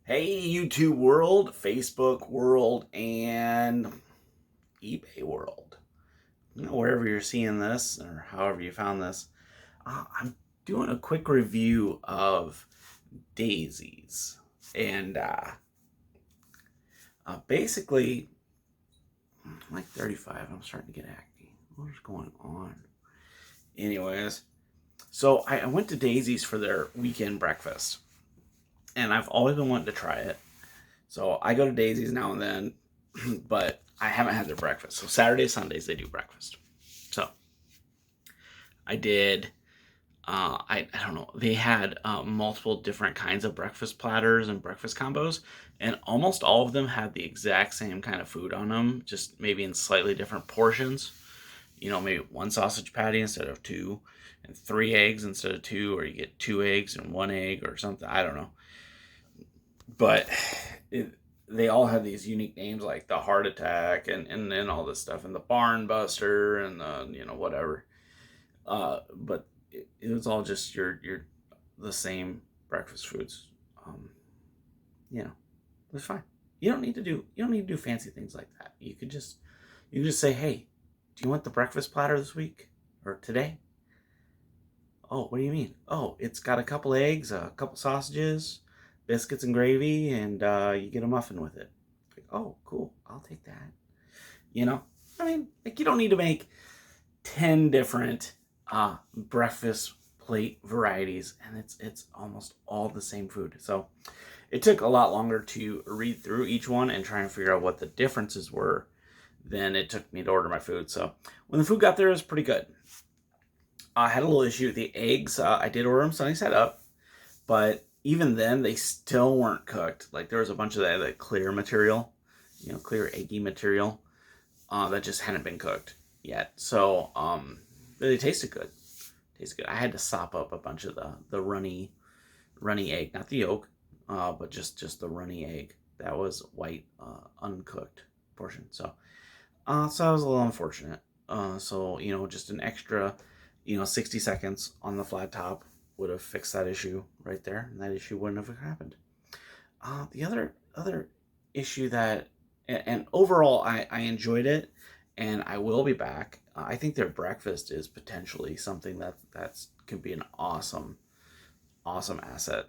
Hey, YouTube world, Facebook world, and eBay world. Wherever you're seeing this or however you found this, I'm doing a quick review of daisies. And basically, I'm like 35. I'm starting to get acne. What is going on? Anyways, so I went to Daisy's for their weekend breakfast. And I've always been wanting to try it. So I go to Daisy's now and then, but I haven't had their breakfast. So Saturdays, Sundays, they do breakfast. So I did, I don't know, they had multiple different kinds of breakfast platters and breakfast combos, and almost all of them had the exact same kind of food on them, just maybe in slightly different portions. Maybe one sausage patty instead of two, and three eggs instead of two, or you get two eggs and one egg or something. I don't know. But they all have these unique names like the heart attack and then all this stuff and the barn buster and the whatever. But it was all just your the same breakfast foods. Um, it's fine. You don't need to do fancy things like that. You can just say, hey, do you want the breakfast platter this week or today? Oh, what do you mean? Oh, it's got a couple eggs, a couple sausages, biscuits and gravy, and you get a muffin with it. Like, oh, cool. I'll take that. You know, like you don't need to make 10 different breakfast plate varieties, and it's almost all the same food. So it took a lot longer to read through each one and try and figure out what the differences were than it took me to order my food. So when the food got there, it was pretty good. I had a little issue with the eggs. I did order them sunny side up, but even then, they still weren't cooked. Like there was a bunch of that clear material, clear eggy material that just hadn't been cooked yet. So they tasted good. I had to sop up a bunch of the runny egg, not the yolk, but just the runny egg that was white, uncooked portion. So that was a little unfortunate. So just an extra 60 seconds on the flat top would have fixed that issue right there, and that issue wouldn't have happened. The other issue that, and overall, I enjoyed it, and I will be back. I think their breakfast is potentially something that's can be an awesome asset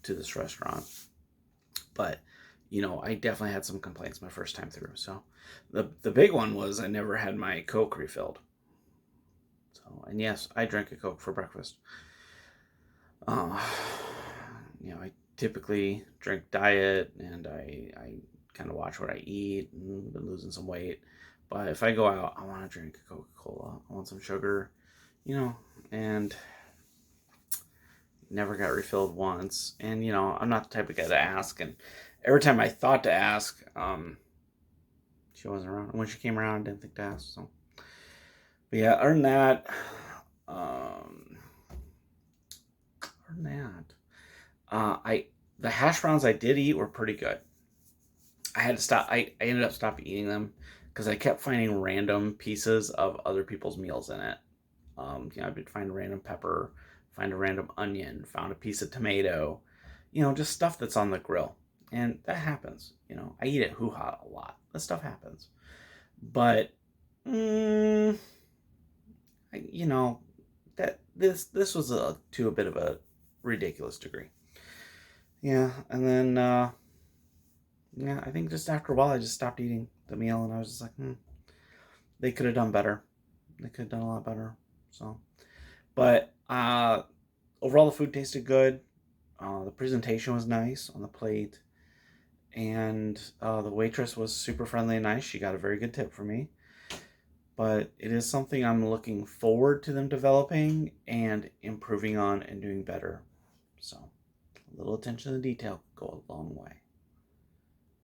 to this restaurant. But I definitely had some complaints my first time through. So the big one was I never had my Coke refilled. So, and yes, I drank a Coke for breakfast. Uh, I typically drink diet, and I kind of watch what I eat, and been losing some weight. But if I go out, I want to drink a Coca-Cola. I want some sugar, and never got refilled once. And I'm not the type of guy to ask. And every time I thought to ask, she wasn't around. And when she came around, I didn't think to ask. So, but yeah, other than that, I the hash browns I did eat were pretty good. I had to stop. I ended up stopping eating them because I kept finding random pieces of other people's meals in it. I would find a random pepper, find a random onion, found a piece of tomato, just stuff that's on the grill, and that happens. I eat at Hoo Ha a lot. That stuff happens, but that this was to a bit of a ridiculous degree. Yeah, and then I think just after a while I just stopped eating the meal, and I was just like, they could have done better. They could have done a lot better. So, but overall the food tasted good. The presentation was nice on the plate, and the waitress was super friendly and nice. She got a very good tip for me. But it is something I'm looking forward to them developing and improving on and doing better. So, a little attention to detail go a long way.